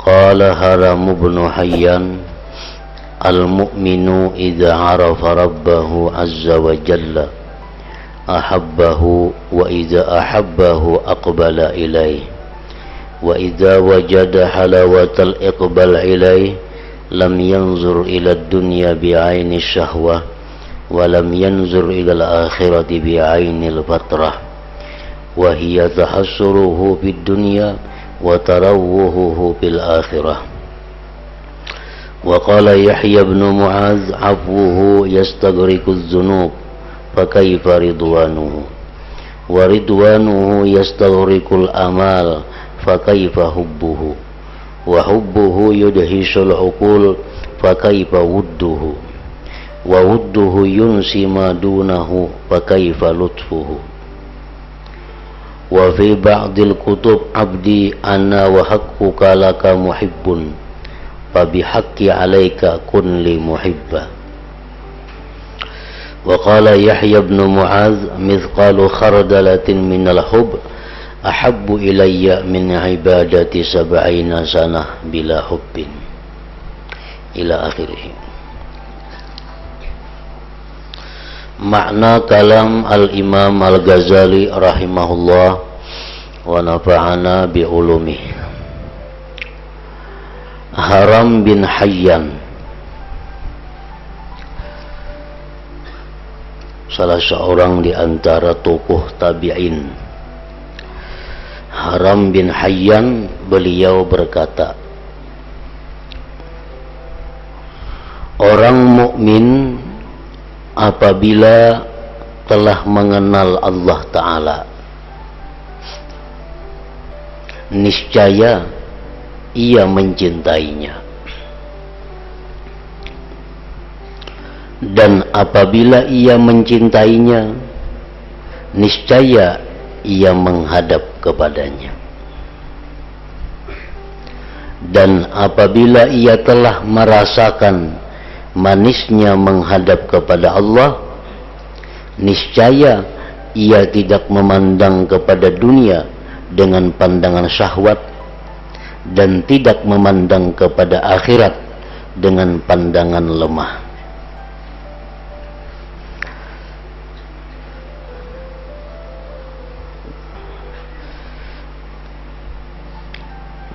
Qala Haram bin Hayyan, al-mu'minu idza arafa rabbahu azza wa jalla ahabbahu wa idza ahabbahu aqbala ilaih wa idza wajada halawatal iqbal ilaih lam yanzur ila dunya bi'aini syahwah wa lam yanzur ila al-akhirati bi'aini al-fatrah wa hiya tahassuruhu fid dunya wa tarawwuhu fil akhirah. Wa qala Yahya bin Mu'adz afwuhu yastaghriqu adh-dhunub fa kaifa ridwanuhu wa ridwanuhu yastaghriqu al-amal fa kaifa hubbuhu wa hubbuhu yudhisul uqul fa kaifa wudduhu wa wudduhu yunsi ma dunahu fa kaifa lutfuhu. Wa fi ba'dil kutub abdi ana wa haqquka laka muhibbun fa bihaqqi alayka kun li muhibba. Wa qala Yahya ibn Mu'adz mithqalu khardalatin minal hubb ahabbu ilayya min ibadati sab'ina sanah bila hubbin ila akhirih. Makna kalam al-Imam al-Ghazali rahimahullah wa nafa'ana bi ulumih. Haram bin Hayyan, salah seorang di antara tokoh tabi'in. Haram bin Hayyan, beliau berkata, orang mukmin apabila telah mengenal Allah Ta'ala, niscaya ia mencintainya, dan apabila ia mencintainya, niscaya ia menghadap kepadanya, dan apabila ia telah merasakan manisnya menghadap kepada Allah, niscaya ia tidak memandang kepada dunia dengan pandangan syahwat dan tidak memandang kepada akhirat dengan pandangan lemah.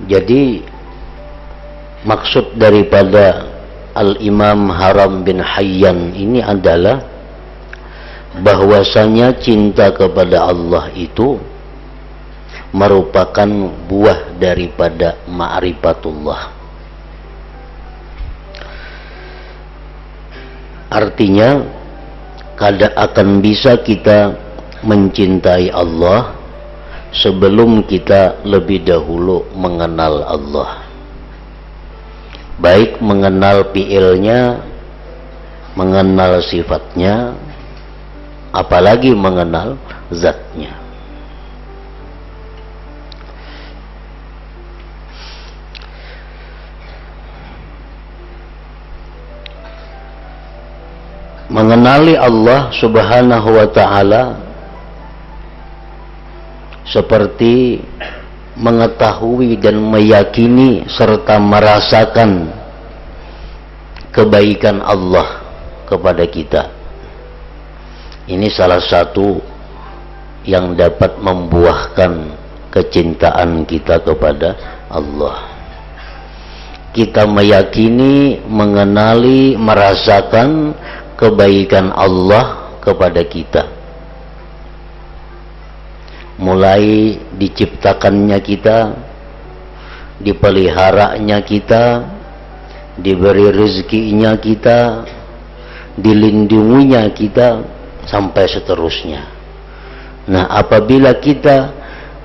Jadi maksud daripada Al-Imam Haram bin Hayyan ini adalah bahwasanya cinta kepada Allah itu merupakan buah daripada ma'rifatullah. Artinya kada akan bisa kita mencintai Allah sebelum kita lebih dahulu mengenal Allah, baik mengenal fi'ilnya, mengenal sifatnya, apalagi mengenal zatnya. Mengenali Allah Subhanahu wa ta'ala seperti mengetahui dan meyakini serta merasakan kebaikan Allah kepada kita. Ini salah satu yang dapat membuahkan kecintaan kita kepada Allah. Kita meyakini, mengenali, merasakan kebaikan Allah kepada kita, mulai diciptakannya kita, dipeliharanya kita, diberi rezekinya kita, dilindunginya kita, sampai seterusnya. Nah, apabila kita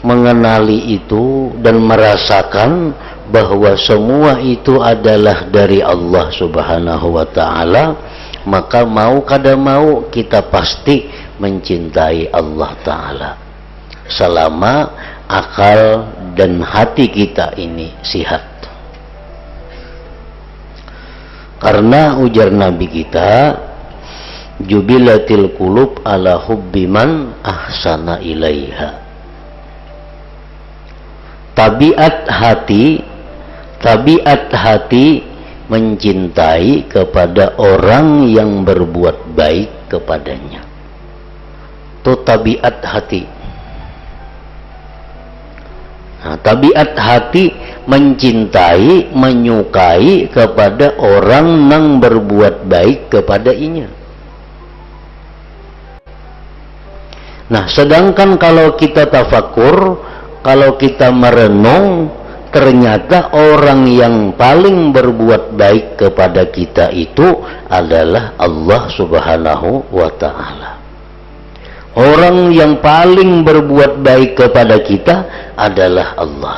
mengenali itu dan merasakan bahwa semua itu adalah dari Allah Subhanahu wa ta'ala, maka mau kada mau kita pasti mencintai Allah Ta'ala selama akal dan hati kita ini sihat. Karena ujar Nabi kita, jubilatil qulub ala hubbi man ahsana ilaiha. Tabiat hati tabiat hati mencintai kepada orang yang berbuat baik kepadanya. Itu tabiat hati. Nah, tabiat hati mencintai, menyukai kepada orang yang berbuat baik kepadanya. Nah, sedangkan kalau kita tafakur, kalau kita merenung, ternyata orang yang paling berbuat baik kepada kita itu adalah Allah Subhanahu wa Ta'ala. Orang yang paling berbuat baik kepada kita adalah Allah.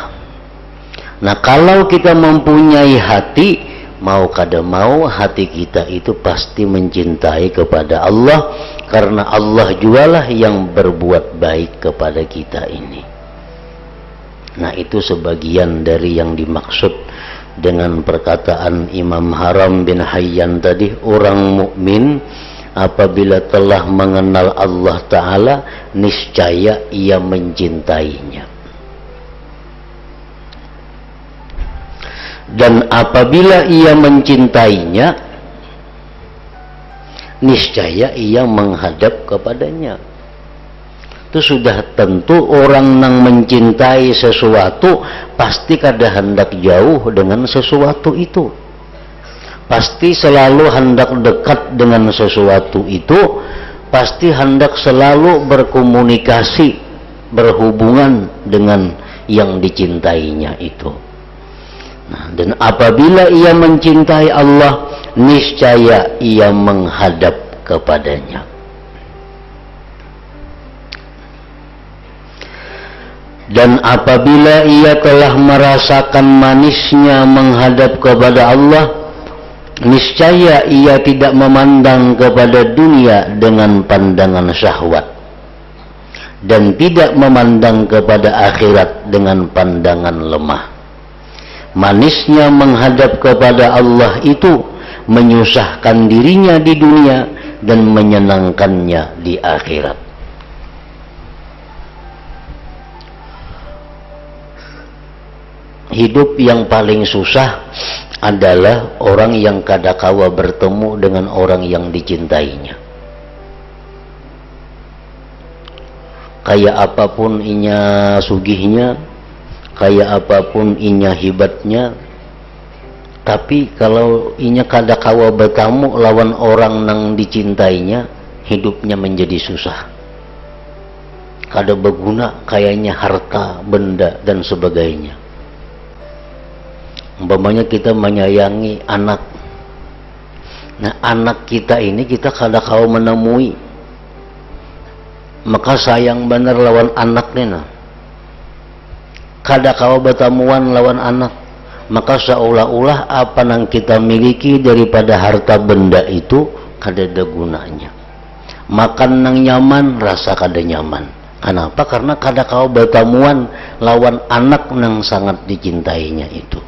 Nah, kalau kita mempunyai hati, mau kada mau hati kita itu pasti mencintai kepada Allah, karena Allah jualah yang berbuat baik kepada kita ini. Nah, itu sebagian dari yang dimaksud dengan perkataan Imam Haram bin Hayyan tadi, orang mukmin apabila telah mengenal Allah Ta'ala, niscaya ia mencintainya. Dan apabila ia mencintainya, niscaya ia menghadap kepadanya. Itu sudah tentu orang yang mencintai sesuatu pasti kada hendak jauh dengan sesuatu itu. Pasti selalu hendak dekat dengan sesuatu itu, pasti hendak selalu berkomunikasi, berhubungan dengan yang dicintainya itu. Nah, dan apabila ia mencintai Allah, niscaya ia menghadap kepadanya. Dan apabila ia telah merasakan manisnya menghadap kepada Allah, niscaya ia tidak memandang kepada dunia dengan pandangan syahwat, dan tidak memandang kepada akhirat dengan pandangan lemah. Manisnya menghadap kepada Allah itu menyusahkan dirinya di dunia dan menyenangkannya di akhirat. Hidup yang paling susah adalah orang yang kadakawa bertemu dengan orang yang dicintainya. Kayak apapun inya sugihnya, kayak apapun inya hibatnya, tapi kalau inya kadakawa bertemu lawan orang yang dicintainya, hidupnya menjadi susah. Kada berguna kayaknya harta, benda dan sebagainya. Umpamanya kita menyayangi anak. Nah, anak kita ini kita kadakawa menemui, maka sayang bener lawan anak nih. Kadakawa bertemuan lawan anak, maka seolah-olah apa yang kita miliki daripada harta benda itu kada ada gunanya. Makan nang nyaman, rasa kada nyaman. Kenapa? Karena kadakawa bertemuan lawan anak yang sangat dicintainya itu.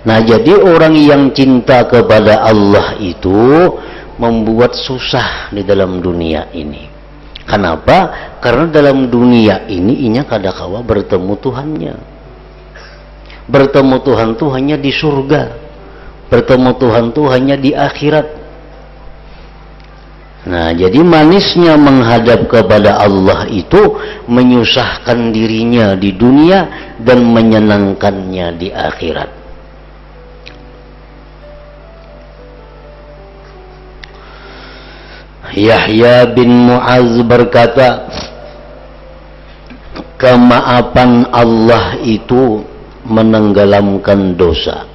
Nah, jadi orang yang cinta kepada Allah itu membuat susah di dalam dunia ini. Kenapa? Karena dalam dunia ini inya kadakawa bertemu Tuhannya. Bertemu Tuhan itu hanya di surga. Bertemu Tuhan itu hanya di akhirat. Nah, jadi manisnya menghadap kepada Allah itu menyusahkan dirinya di dunia dan menyenangkannya di akhirat. Yahya bin Mu'az berkata, kemaafan Allah itu menenggelamkan dosa.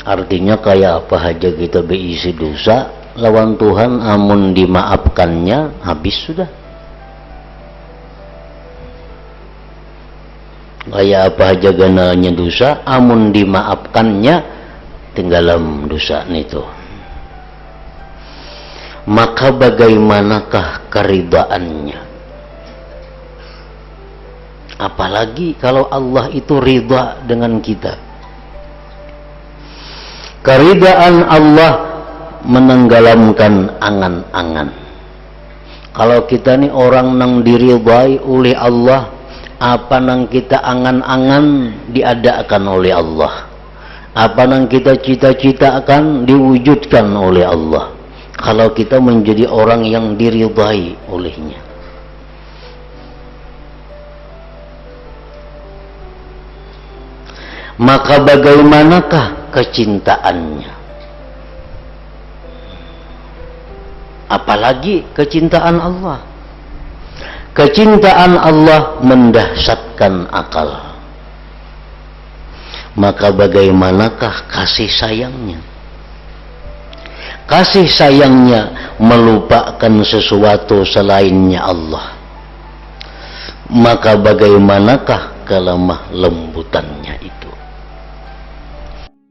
Artinya kayak apa aja kita berisi dosa lawan Tuhan, amun dimaafkannya habis sudah. Kayak apa aja gananya dosa, amun dimaafkannya tinggalam dosa itu. Maka bagaimanakah keridaannya? Apalagi kalau Allah itu ridha dengan kita. Keridaan Allah menenggelamkan angan-angan. Kalau kita nih orang yang diridai oleh Allah, apa nang kita angan-angan diadakan oleh Allah, apa nang kita cita-citakan diwujudkan oleh Allah, kalau kita menjadi orang yang diridhai olehnya. Maka bagaimanakah kecintaannya? Apalagi kecintaan Allah. Kecintaan Allah mendahsyatkan akal. Maka bagaimanakah kasih sayangnya? Kasih sayangnya melupakan sesuatu selainnya Allah. Maka bagaimanakah kelemah lembutannya itu?